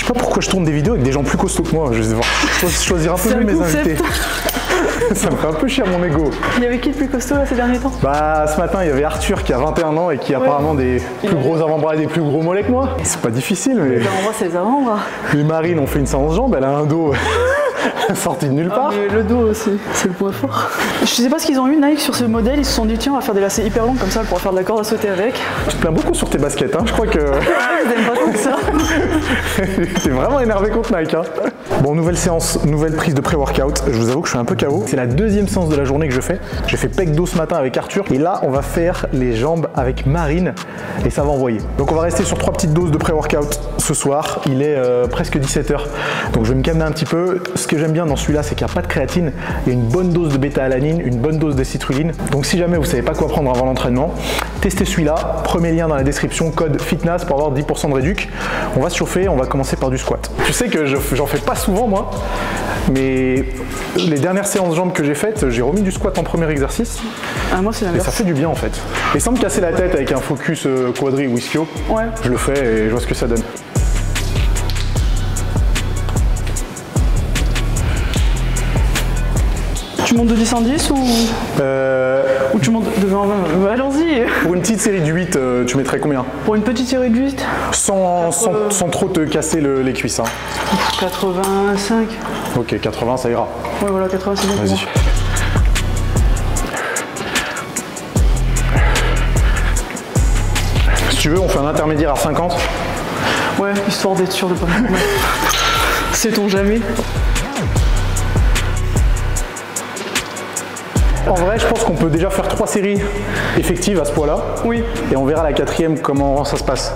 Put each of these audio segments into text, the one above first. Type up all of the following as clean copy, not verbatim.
sais pas pourquoi je tourne des vidéos avec des gens plus costauds que moi. Je vais choisir un peu mieux mes invités. Ça me fait un peu chier à mon ego. Il y avait qui de plus costaud là ces derniers temps? Bah ce matin il y avait Arthur qui a 21 ans et qui a apparemment des plus gros avant-bras et des plus gros mollets que moi. C'est pas difficile mais... Les avant-bras c'est les avant-bras. Les Marines ont fait une séance jambes, elle a un dos sorti de nulle part. Mais le dos aussi, c'est le point fort. Je sais pas ce qu'ils ont eu Nike sur ce modèle, ils se sont dit tiens on va faire des lacets hyper longs comme ça elle pourra faire de la corde à sauter avec. Tu te plains beaucoup sur tes baskets, hein. Je crois que... Ils aiment pas tant que ça. T'es vraiment énervé contre Nike, hein. Bon, nouvelle séance, nouvelle prise de pré-workout. Je vous avoue que je suis un peu KO. C'est la deuxième séance de la journée que je fais. J'ai fait pec dos ce matin avec Arthur. Et là, on va faire les jambes avec Marine. Et ça va envoyer. Donc on va rester sur 3 petites doses de pré-workout ce soir. Il est presque 17 h. Donc je vais me calmer un petit peu. Ce que j'aime bien dans celui-là, c'est qu'il n'y a pas de créatine. Il y a une bonne dose de bêta-alanine, une bonne dose de citrulline. Donc si jamais vous ne savez pas quoi prendre avant l'entraînement, testez celui-là. Premier lien dans la description, code FITNESS pour avoir 10% de réduc. On va se chauffer, on va commencer par du squat. Tu sais que j'en fais pas souvent moi, mais les dernières séances jambes que j'ai faites, j'ai remis du squat en premier exercice. Ah, moi c'est l'inverse. Et ça fait du bien en fait. Et sans me casser la tête avec un focus quadri ou ischio, ouais. Je le fais et je vois ce que ça donne. Tu montes de 10 en 10 ou tu montes de 20 en 20? Allons-y. Pour une petite série de 8, tu mettrais combien? Pour une petite série de 8 sans trop te casser les cuisses. Hein. 85. Ok, 80 ça ira. Ouais voilà, 80 c'est bon. Vas-y. Si tu veux, on fait un intermédiaire à 50. Ouais, histoire d'être sûr de pas me mettre. Sait-on jamais. En vrai, je pense qu'on peut déjà faire 3 séries effectives à ce poids-là. Oui. Et on verra la 4e comment ça se passe.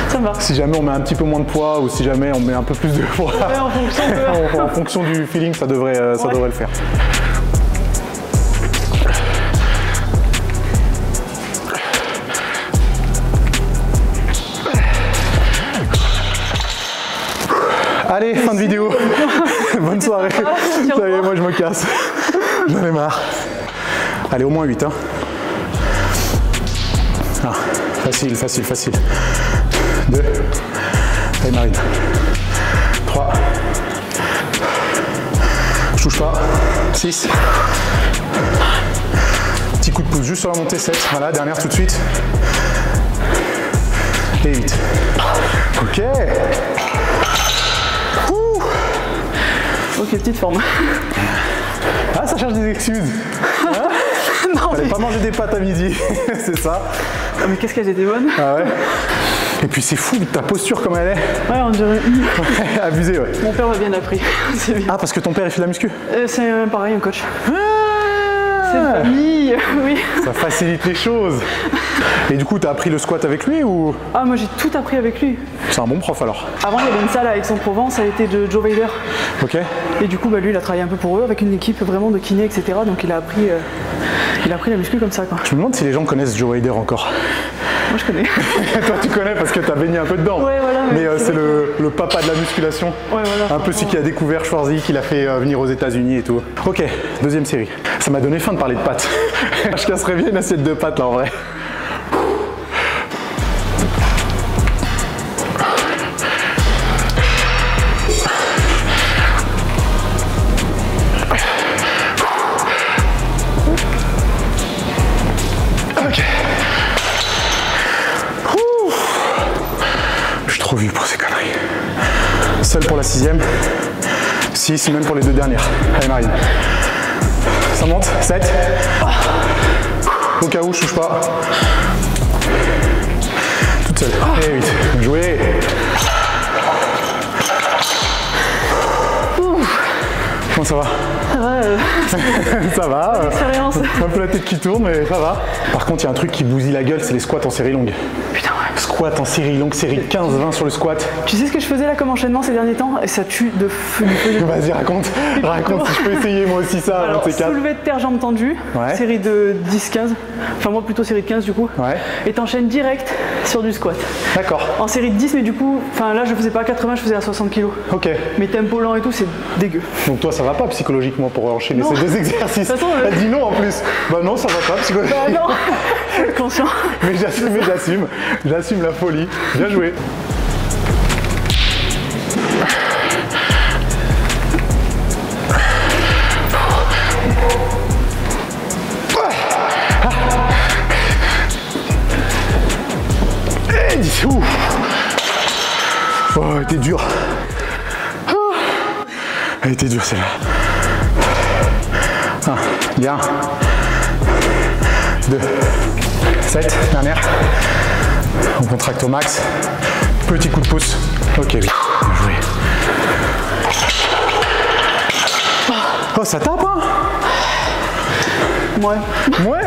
Ça va. Si jamais on met un petit peu moins de poids ou si jamais on met un peu plus de poids. Ouais, en fonction de... en fonction du feeling, ça devrait le faire. Allez, fin de vidéo. Bonne soirée. Ça y est, moi je me casse. J'en ai marre. Allez, au moins 8. Hein. Ah, facile, facile, facile. 2. Allez, Marine. 3. Je touche pas. 6. Petit coup de pouce juste sur la montée, 7. Voilà, dernière tout de suite. Et 8. Ok. Ok, petite forme. Ah, ça cherche des excuses. Hein? Non, Fallait pas manger des pâtes à midi, c'est ça. Ah, mais qu'est-ce qu'elle était bonne. Ah ouais. Et puis c'est fou, ta posture comme elle est. Ouais, on dirait. Ouais, abusé, ouais. Mon père m'a bien appris. C'est bien. Ah, parce que ton père il fait de la muscu. C'est pareil, un coach. Ah, c'est une famille, oui. Ça facilite les choses. Et du coup, t'as appris le squat avec lui ou? Ah, moi j'ai tout appris avec lui. C'est un bon prof alors. Avant, il y avait une salle à Aix-en-Provence, ça a été de Joe Vader. Ok. Et du coup, bah, lui, il a travaillé un peu pour eux avec une équipe vraiment de kiné, etc. Donc il a appris la muscu comme ça, quoi. Je me demande si les gens connaissent Joe Vader encore. Moi, je connais. Toi, tu connais parce que t'as baigné un peu dedans. Ouais, voilà. Mais c'est le papa de la musculation. Ouais, voilà. Un peu celui qui a découvert Schwarzy, qui l'a fait venir aux États-Unis et tout. Ok, deuxième série. Ça m'a donné faim de parler de pâtes. Je casserais bien une assiette de pâtes là en vrai. Ok. Je suis trop vieux pour ces conneries. Seul pour la 6e. 6, même pour les 2 dernières. Allez Marine. Ça monte. 7. Au cas où, je touche pas. Toute seule. Et 8. Jouez. Comment ça va? Ça va. Ça va. Expérience. Un peu la tête qui tourne, mais ça va. Par contre, il y a un truc qui bousille la gueule, c'est les squats en série longue. Putain, ouais. Squat en série longue, série 15-20 sur le squat. Tu sais ce que je faisais là comme enchaînement ces derniers temps? Et ça tue de feu. Vas-y, raconte si je peux essayer moi aussi ça. Alors, soulevé de terre, jambes tendues, ouais. Série de 10-15, enfin moi plutôt série de 15 du coup, ouais. Et t'enchaînes direct sur du squat. D'accord. En série de 10, mais du coup, enfin là je faisais pas à 80, je faisais à 60 kg. Ok. Mais tempo lent et tout, c'est dégueu. Donc toi ça va pas psychologiquement pour enchaîner ces 2 exercices? De toute façon, elle dit non en plus. Bah non, ça va pas psychologiquement. Bah non, conscient. Mais j'assume la folie. Bien joué. Oh, elle était dure. Elle était dure celle-là. Bien. 2, 7, dernière. On contracte au max. Petit coup de pouce. Ok, oui. Bien joué. Oh, ça tape, hein? Ouais. Ouais.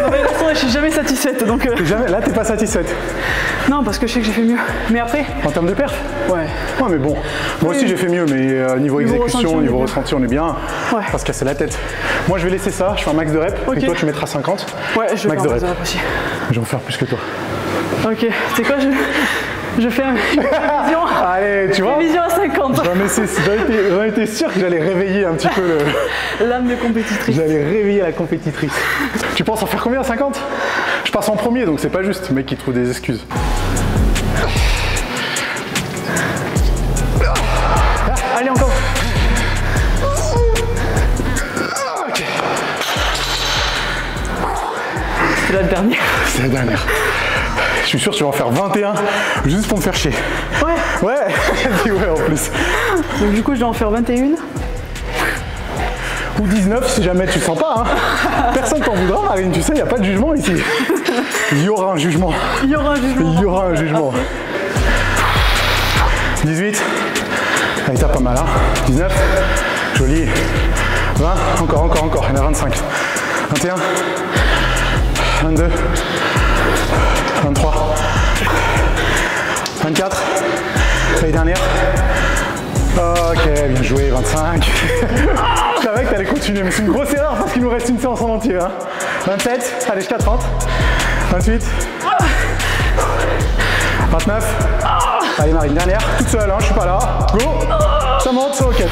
Non, mais de toute façon, je suis jamais satisfaite, donc... Jamais, là, t'es pas satisfaite? Non, parce que je sais que j'ai fait mieux. Mais après... En termes de perf? Ouais. Ouais, mais bon. Moi aussi, j'ai fait mieux, mais niveau exécution, niveau ressenti, on est bien. Ouais. On va se casser la tête. Moi, je vais laisser ça. Je fais un max de reps. Ok. Et toi, tu mettras 50. Ouais, je vais max faire de un max de reps reps aussi. Je vais en faire plus que toi. Ok. C'est quoi, je fais une vision. Allez, tu vois? Une vision à 50. J'en étais sûr que j'allais réveiller un petit peu le... L'âme de compétitrice. J'allais réveiller la compétitrice. Tu penses en faire combien? 50? Je passe en premier, donc c'est pas juste. Le mec qui trouve des excuses. Allez, encore. Ok. C'est la dernière. C'est la dernière. Je suis sûr que tu vas en faire 21 juste pour me faire chier. Ouais. Ouais. Dis ouais en plus. Donc du coup, je dois en faire 21. Ou 19 si jamais tu sens pas. Hein. Personne t'en voudra, Marine. Tu sais, il n'y a pas de jugement ici. Il y aura un jugement. Il y aura un jugement. Il y aura un jugement. 18. Allez, t'as pas mal, hein. 19. Joli. 20. Encore. Il y en a 25. 21. 22. 23. 24. Et dernière. Ok, bien joué, 25. Je savais que t'allais continuer, mais c'est une grosse erreur parce qu'il nous reste une séance en entier. Hein. 27, allez, jusqu'à 30. 28. 29. Allez, Marine, dernière. Toute seule, hein, je suis pas là. Go. Ça monte, c'est ok. 30.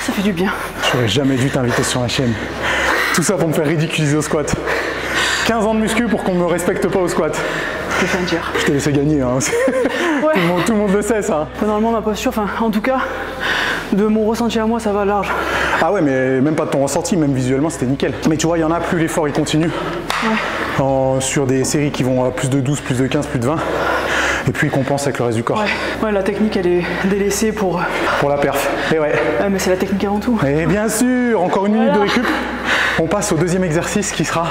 Ça fait du bien. J'aurais jamais dû t'inviter sur la chaîne. Tout ça pour me faire ridiculiser au squat. 15 ans de muscu pour qu'on me respecte pas au squat. Je fais un tir. Je t'ai laissé gagner, hein. Ouais. Tout le monde le sait, ça. Normalement, ma posture, enfin, en tout cas, de mon ressenti à moi, ça va large. Ah ouais, mais même pas de ton ressenti, même visuellement, c'était nickel. Mais tu vois, il y en a, plus l'effort il continue. Ouais. Sur des séries qui vont à plus de 12, plus de 15, plus de 20. Et puis, il compense avec le reste du corps. Ouais, la technique, elle est délaissée pour la perf. Et ouais. Mais c'est la technique avant tout. Et bien sûr, encore une minute de récup. On passe au deuxième exercice qui sera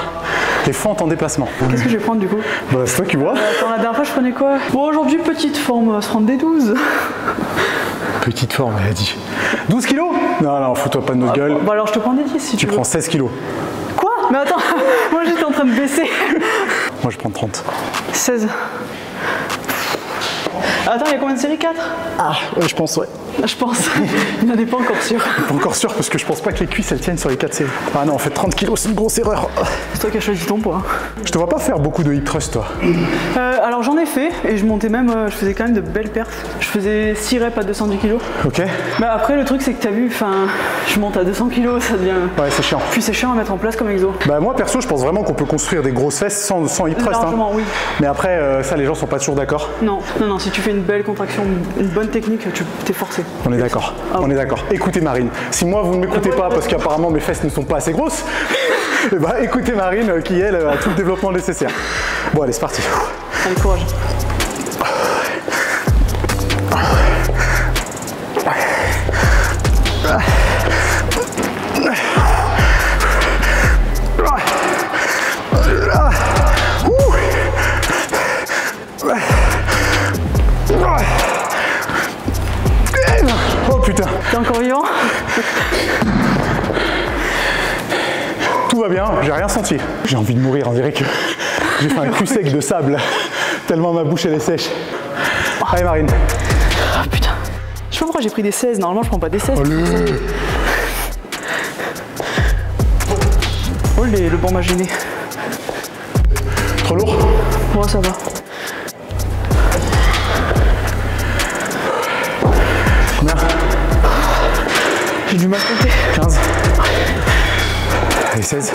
les fentes en déplacement. Qu'est-ce que je vais prendre du coup? Bah, c'est toi qui vois. Attends, la dernière fois, je prenais quoi? Bon, aujourd'hui, petite forme, on va se prendre des 12. Petite forme, elle a dit. 12 kilos? Non, fous-toi pas de notre gueule. Bah alors, je te prends des 10 si tu veux. Tu prends 16 kilos. Quoi? Mais attends, moi j'étais en train de baisser. Moi, je prends 30. 16. Attends, il y a combien de séries? 4? Ah, ouais, je pense, ouais. Je pense. Il n'en est pas encore sûr. Pas encore sûr parce que je pense pas que les cuisses elles tiennent sur les 4 séries. Ah non, en fait 30 kilos, c'est une grosse erreur. C'est toi qui as choisi ton poids. Je te vois pas faire beaucoup de hip thrust, toi. Alors j'en ai fait et je montais même, je faisais quand même de belles perfs. Je faisais 6 reps à 210 kg. Ok. Mais après le truc c'est que t'as vu, je monte à 200 kg, ça devient... Ouais, c'est chiant. Puis c'est chiant à mettre en place comme exo. Bah moi perso, je pense vraiment qu'on peut construire des grosses fesses sans hip thrust. Largement, oui. Mais après, ça les gens sont pas toujours d'accord. Non, si tu fais une belle contraction, une bonne technique, t'es forcé. On est d'accord. On est d'accord. Écoutez Marine, si moi vous ne m'écoutez pas parce qu'apparemment mes fesses ne sont pas assez grosses, et bah écoutez Marine qui elle a tout le développement nécessaire. Bon allez, c'est parti. Allez, courage. Oh putain. T'es encore vivant? Tout va bien, j'ai rien senti. J'ai envie de mourir, on dirait que j'ai fait un cul sec de sable, tellement ma bouche elle est sèche. Allez Marine. Ah putain. Je sais pas pourquoi j'ai pris des 16, normalement je prends pas des 16. Allez. Oh le banc m'a gêné. Trop lourd? Bon ça va. Combien? J'ai du mal à compter. 15. Allez, 16.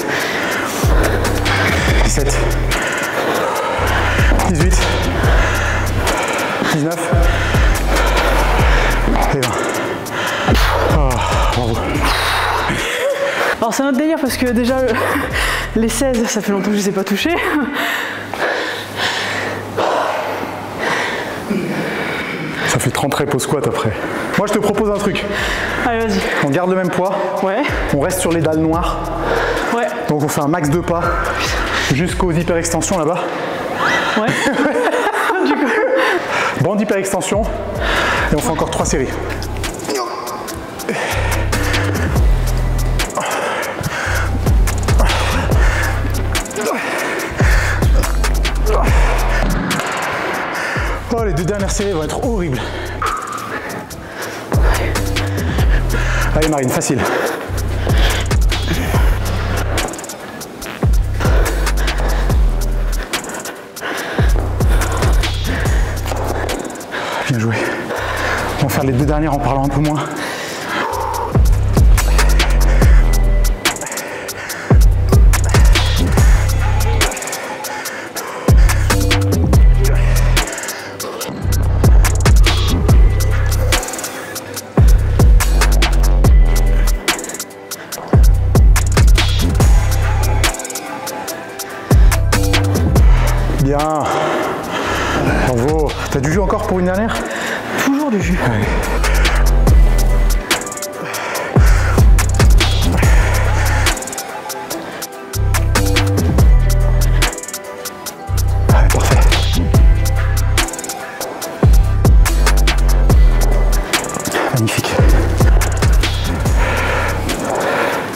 17. 18. 19. Et 20. Oh, bravo. Alors c'est un autre délire parce que déjà les 16, ça fait longtemps que je les ai pas touchés. Ça fait 30 reps au squat après. Moi je te propose un truc. Allez, vas-y. On garde le même poids. Ouais. On reste sur les dalles noires. Ouais. Donc on fait un max de pas jusqu'aux hyperextensions là-bas. Ouais. Du coup. Bande hyperextension. Et on fait encore 3 séries. Oh, les 2 dernières séries vont être horribles. Allez Marine, facile. Bien joué. On va faire les 2 dernières en parlant un peu moins. Bien. Bravo. T'as du jus encore pour une dernière? Toujours du jus. Ouais. Ouais, parfait. Magnifique.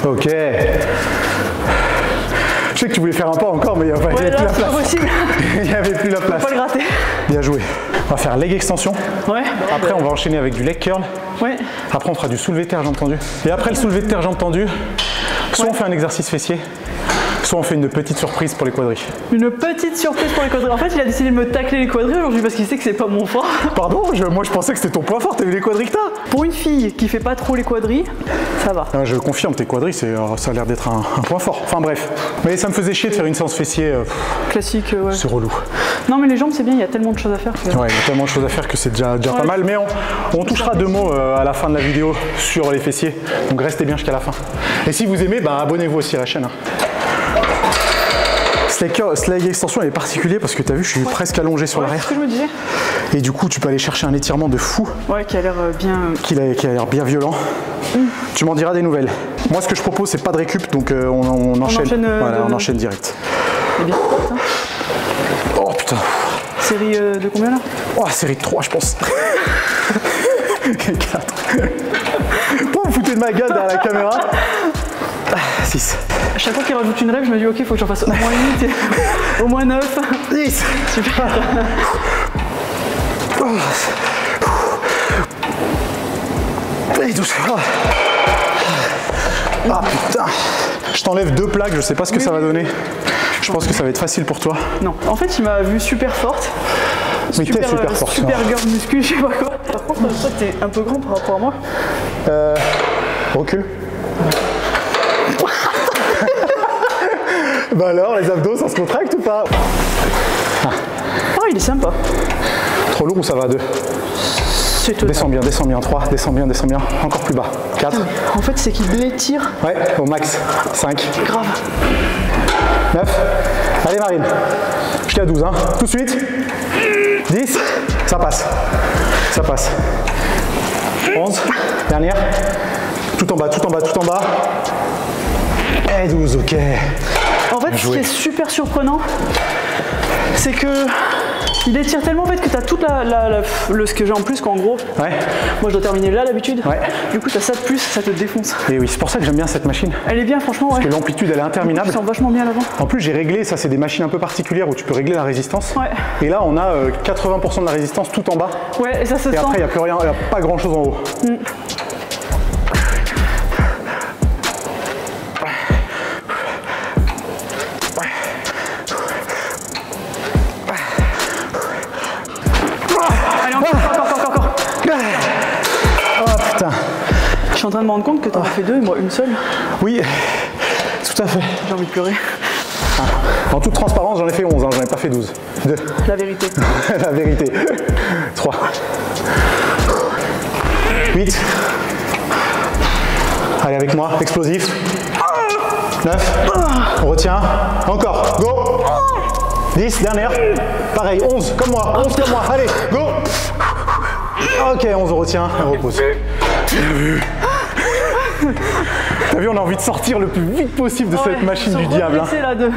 Ok. Je sais que tu voulais faire un pas encore, mais il n'y avait plus la place. C'est pas possible. Il n'y avait plus la place. Faut pas le gratter. Bien joué. On va faire leg extension. Ouais. Après, on va enchaîner avec du leg curl. Ouais. Après, on fera du soulevé de terre jambes tendues. Et après le soulevé de terre jambes tendues, soit on fait un exercice fessier, soit on fait une petite surprise pour les quadris. Une petite surprise pour les quadris. En fait, il a décidé de me tacler les quadris aujourd'hui parce qu'il sait que c'est pas mon fort. Pardon, moi je pensais que c'était ton point fort, t'as vu les quadris que t'as? Pour une fille qui fait pas trop les quadris, ça va. Je confirme, tes quadris, ça a l'air d'être un point fort. Enfin bref. Mais ça me faisait chier de faire une séance fessier. Classique, ouais. C'est relou. Non, mais les jambes, c'est bien, il y a tellement de choses à faire. Que... Ouais, il y a tellement de choses à faire que c'est déjà pas mal. Mais on touchera 2 mots à la fin de la vidéo sur les fessiers. Donc restez bien jusqu'à la fin. Et si vous aimez, bah, abonnez-vous aussi à la chaîne. Leg extension est particulier parce que tu as vu, je suis presque allongé sur l'arrière. C'est ce que je me disais. Et du coup, tu peux aller chercher un étirement de fou. Ouais, qui a l'air bien. Qui a l'air bien violent. Tu m'en diras des nouvelles. Moi, ce que je propose, c'est pas de récup, donc on enchaîne. Voilà, on enchaîne direct. C'est bien. Putain. Oh putain. Série de combien là? Oh, série de 3, je pense. 4. Pourquoi vous foutez de ma gueule derrière la caméra? 6. À chaque fois qu'il rajoute une règle, je me dis ok, il faut que j'en fasse au moins 8 et au moins 9. 10. Super. Et 12. Ah putain. Je t'enlève 2 plaques, je sais pas ce que ça va donner. Je pense que ça va être facile pour toi. Non, en fait, il m'a vu super forte. Mais t'es super forte. Super girl muscu, je sais pas quoi. Par contre, toi, t'es un peu grand par rapport à moi. Recule. Bah alors, les abdos, ça se contracte ou pas? Oh, il est sympa. Trop lourd ou ça va à 2? C'est total. Descends bien. 3, descends bien. Encore plus bas. 4. En fait, c'est qu'il l'étire. Ouais, au max. 5. Grave. 9. Allez Marine. Jusqu'à 12, hein. Tout de suite. 10. Ça passe. 11. Dernière. Tout en bas. Et 12, ok. En fait, ce qui est super surprenant, c'est que il étire tellement en fait que tu as toute ce que j'ai en plus qu'en gros. Ouais. Moi je dois terminer là d'habitude. Ouais. Du coup tu as ça de plus, ça te défonce. Et oui, c'est pour ça que j'aime bien cette machine. Elle est bien franchement, ouais. Parce que l'amplitude elle est interminable. Tu sens vachement bien l'avant. En plus j'ai réglé, ça c'est des machines un peu particulières où tu peux régler la résistance. Ouais. Et là on a 80% de la résistance tout en bas. Ouais, et ça se sent. Et après il n'y a plus rien, il n'y a pas grand chose en haut. Je suis en train de me rendre compte que t'en as fait 2 et moi une seule. Oui, tout à fait. J'ai envie de pleurer. En toute transparence, j'en ai fait 11, hein, j'en ai pas fait 12. 2. La vérité. La vérité. 3. 8. Allez, avec moi, explosif. 9. On retient. Encore. Go. 10, dernière. Pareil, 11, comme moi. 11 comme moi. Allez, go. Ok, on se retient, on repose. Bien vu. T'as vu, on a envie de sortir le plus vite possible de cette machine du diable. Là de...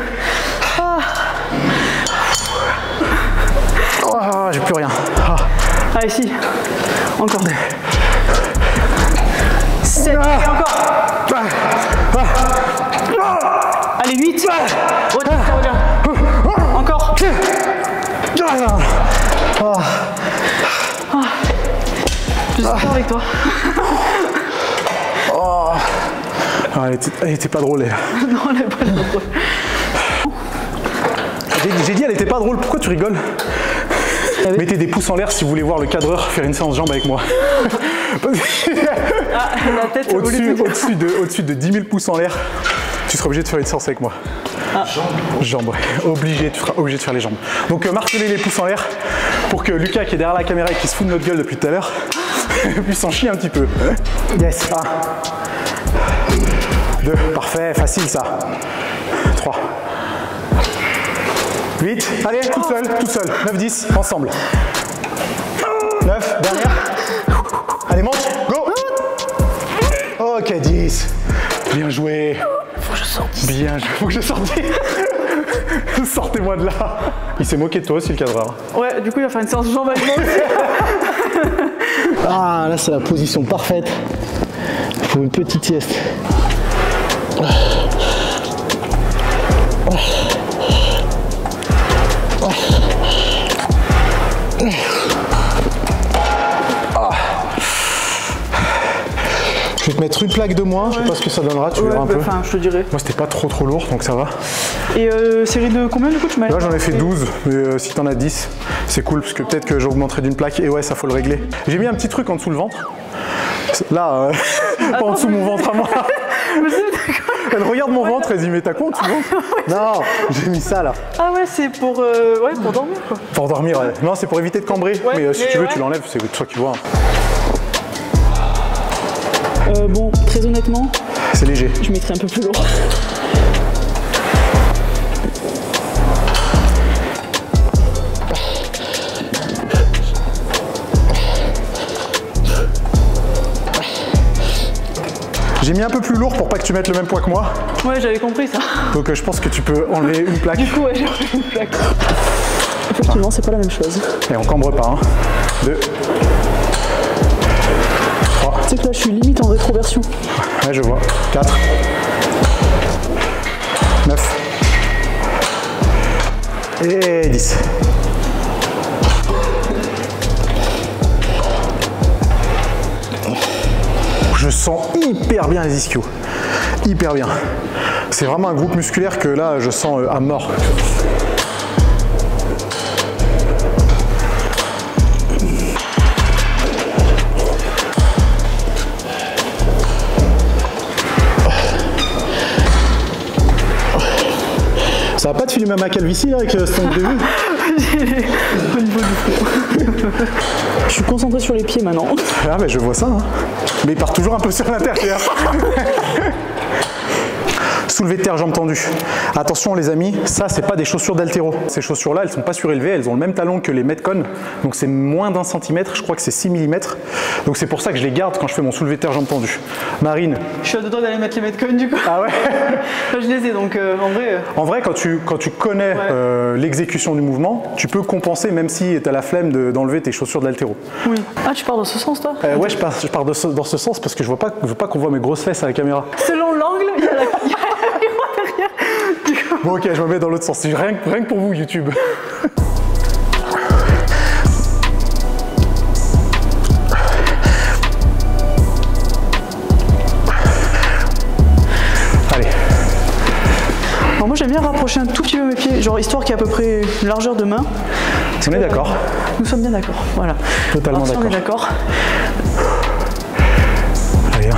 Oh, j'ai plus rien. Allez, si. Encore. 7, encore. Allez, 8. Reviens. Encore. Je suis d'accord avec toi. Elle était pas drôle. Non, elle est pas drôle. J'ai dit elle était pas drôle, pourquoi tu rigoles? Mettez des pouces en l'air si vous voulez voir le cadreur faire une séance jambes avec moi. La tête Au-dessus de 10 000 pouces en l'air, tu seras obligé de faire une séance avec moi. Jambes, ouais. Obligé, tu seras obligé de faire les jambes. Donc martelez les pouces en l'air pour que Lucas qui est derrière la caméra et qui se fout de notre gueule depuis tout à l'heure puisse s'en chier un petit peu. Yes, 1, 2, parfait, facile ça. 3. 8, allez, tout seul, 9, 10, ensemble. 9, dernière. Allez, monte, go. Ok, 10. Bien joué. Faut que je sorte. Bien joué, faut que je sorte. Sortez-moi de là. Il s'est moqué de toi aussi, le cadreur. Ouais, du coup, il va faire une séance jambes avec moi aussi. Ah, là, c'est la position parfaite pour une petite sieste. Je vais te mettre une plaque de moins, je sais pas ce que ça donnera, tu verras un peu. Enfin, je te dirais. Moi, c'était pas trop lourd, donc ça va. Et série de combien du coup tu m'as dit? Là, j'en ai fait 12, mais si t'en as 10, c'est cool, parce que peut-être que j'augmenterai d'une plaque, et ouais, ça faut le régler. J'ai mis un petit truc en dessous le ventre. Là, pas en dessous mon ventre à moi. Elle regarde mon ventre, elle dit mais t'as quoi en dessous le ventre? Non, j'ai mis ça là. Ah ouais, c'est pour, pour dormir quoi. Pour dormir, ouais. Non, c'est pour éviter de cambrer, mais si tu veux, tu l'enlèves, c'est toi qui vois. Bon, très honnêtement, c'est léger. Je mettrai un peu plus lourd. J'ai mis un peu plus lourd pour pas que tu mettes le même poids que moi. Ouais, j'avais compris ça. Donc je pense que tu peux enlever une plaque. Du coup, ouais, j'ai enlevé une plaque. Effectivement, c'est pas la même chose. Et on cambre pas, hein. 2. Tu sais que là, je suis limite en rétroversion. Ouais, je vois. 4. 9. Et 10. Je sens hyper bien les ischios. Hyper bien. C'est vraiment un groupe musculaire que là, je sens à mort. Ça va pas te filer ma calvitie là avec ce ton de vue? Au niveau du front. Je suis concentré sur les pieds maintenant. Ah mais je vois ça, hein. Mais il part toujours un peu sur l'intérieur. Soulevé de terre, jambes tendues. Attention les amis, ça c'est pas des chaussures d'haltéro. Ces chaussures là, elles sont pas surélevées, elles ont le même talon que les Metcon. Donc c'est moins d'1 centimètre, je crois que c'est 6 mm. Donc c'est pour ça que je les garde quand je fais mon soulevé de terre, jambes tendues. Marine. Je suis à deux doigts d'aller mettre les Metcon du coup. Ah ouais. Je les ai donc en vrai. En vrai, quand tu connais l'exécution du mouvement, tu peux compenser même si tu as la flemme d'enlever tes chaussures d'haltéro. Oui. Ah, tu pars dans ce sens toi? Ouais, je pars dans ce sens parce que je veux pas qu'on voit mes grosses fesses à la caméra. Selon l'angle, il y a la... Bon ok, je me mets dans l'autre sens, rien que pour vous YouTube. Allez. Alors moi j'aime bien rapprocher un tout petit peu mes pieds, genre histoire qu'il y ait à peu près une largeur de main. On est d'accord. Nous sommes bien d'accord, voilà. Totalement d'accord. On est d'accord. Allez, hein.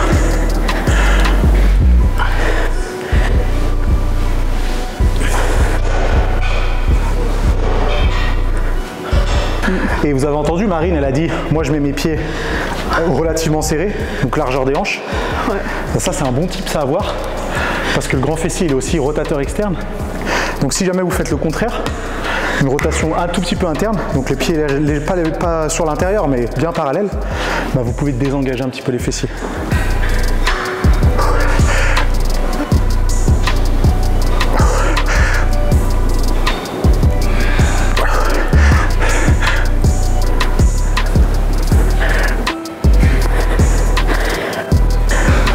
Et vous avez entendu, Marine, elle a dit, moi je mets mes pieds relativement serrés, donc largeur des hanches. Ouais. Ça c'est un bon tips à avoir, parce que le grand fessier il est aussi rotateur externe. Donc si jamais vous faites le contraire, une rotation un tout petit peu interne, donc les pieds pas sur l'intérieur mais bien parallèles, bah, vous pouvez désengager un petit peu les fessiers.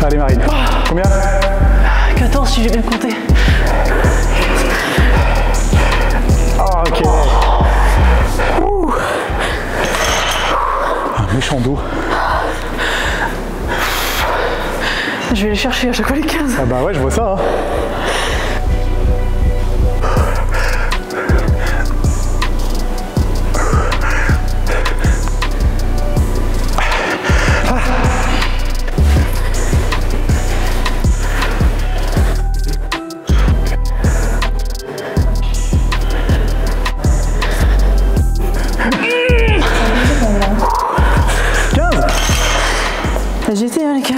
Allez Marine, combien? 14 si j'ai bien compté. Oh, ok. Un méchant dos. Je vais les chercher à chaque fois les 15. Ah bah ouais, je vois ça. Hein. J'étais les 15.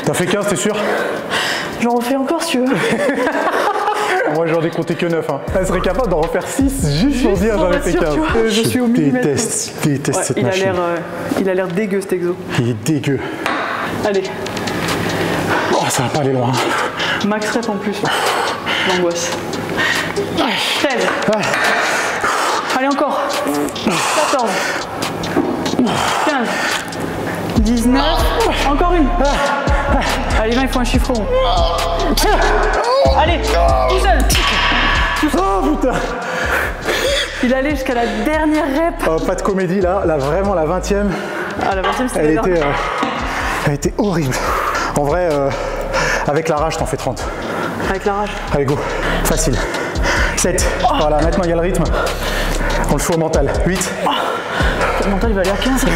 T'as fait 15, t'es sûr? J'en refais encore si tu veux. Moi j'en ai compté que 9. Hein. Elle serait capable d'en refaire 6 juste pour dire j'en ai fait 15. Je suis au millimètre. Je déteste cette machine. Il a l'air dégueu cet exo. Il est dégueu. Allez. Oh, ça va pas aller loin. Max rep en plus. L'angoisse. 16. Allez encore. 14. 15. 19. Encore une. Allez, 20, il faut un chiffre rond. Allez, tout seul. Oh putain. Il allait jusqu'à la dernière rep. Oh, pas de comédie là, vraiment la 20e. Ah, la 20e c'était la dernière. Elle était horrible. En vrai, avec la rage, t'en fais 30. Avec la rage. Allez, go. Facile. 7. Oh. Voilà, maintenant il y a le rythme. On le fait au mental. 8. Oh. Le mental il va aller à 15.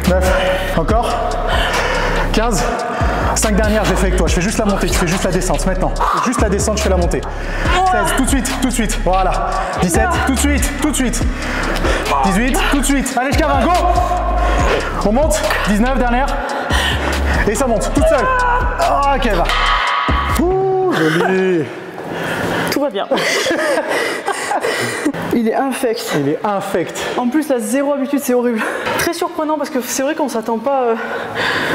9. Encore. 15. 5 dernières, j'ai fait avec toi. Je fais juste la montée, tu fais juste la descente maintenant. Juste la descente, je fais la montée. 16, tout de suite. Voilà. 17, tout de suite. 18, tout de suite. Allez, jusqu'à 20, go. On monte. 19, dernière. Et ça monte, toute seule. Oh, ok, va. Ouh, joli. Tout va bien. Il est infect. Il est infect. En plus, la zéro habitude, c'est horrible. Très surprenant parce que c'est vrai qu'on s'attend pas.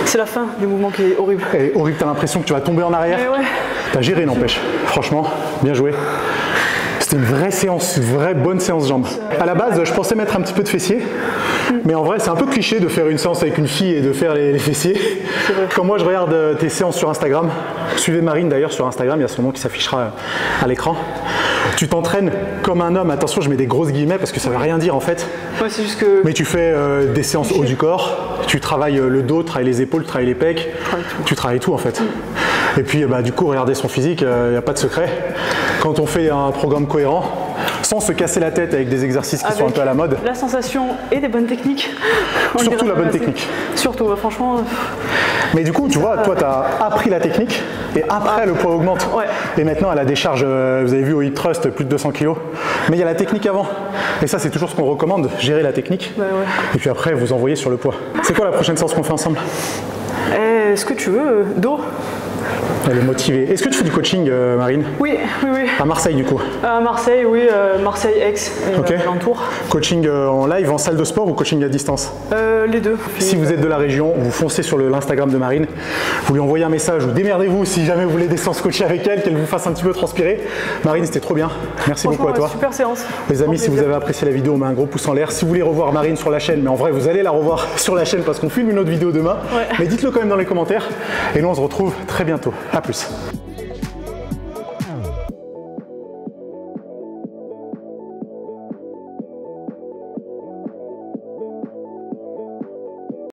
C'est la fin du mouvement qui est horrible. Elle est horrible, t'as l'impression que tu vas tomber en arrière. Ouais. T'as géré, n'empêche. Franchement, bien joué. C'était une vraie séance, une vraie bonne séance jambes. À la base, je pensais mettre un petit peu de fessiers. Mais en vrai, c'est un peu cliché de faire une séance avec une fille et de faire les fessiers. Quand moi, je regarde tes séances sur Instagram, suivez Marine d'ailleurs sur Instagram, il y a son nom qui s'affichera à l'écran. Tu t'entraînes comme un homme, attention, je mets des grosses guillemets parce que ça ne veut rien dire en fait. Ouais, c'est juste que... Mais tu fais des séances haut du corps, tu travailles le dos, tu travailles les épaules, tu travailles les pecs, tu travailles tout en fait. Et puis du coup, regardez son physique, il n'y a pas de secret. Quand on fait un programme cohérent, sans se casser la tête avec des exercices qui sont un peu à la mode. La sensation et des bonnes techniques. Surtout la bonne technique. Surtout, franchement. Mais du coup, tu vois, toi, tu as appris la technique et après, le poids augmente. Ouais. Et maintenant, elle a des charges, vous avez vu au hip thrust, plus de 200 kg. Mais il y a la technique avant. Et ça, c'est toujours ce qu'on recommande, gérer la technique. Ouais. Et puis après, vous envoyez sur le poids. C'est quoi la prochaine séance qu'on fait ensemble? Est-ce que tu veux dos? Elle est motivée. Est-ce que tu fais du coaching, Marine? Oui. À Marseille, du coup? À Marseille, oui. Marseille-Aix, Ok. l'entour. Coaching en live, en salle de sport ou coaching à distance? Les deux. Si vous êtes de la région, vous foncez sur l'Instagram de Marine, vous lui envoyez un message ou démerdez-vous si jamais vous voulez des séances coachées avec elle, qu'elle vous fasse un petit peu transpirer. Marine, c'était trop bien. Merci beaucoup à toi. Super séance. Les amis, si vous avez apprécié la vidéo, on met un gros pouce en l'air. Si vous voulez revoir Marine sur la chaîne, mais en vrai, vous allez la revoir sur la chaîne parce qu'on filme une autre vidéo demain. Ouais. Mais dites-le quand même dans les commentaires. Et nous, on se retrouve très bientôt. À plus.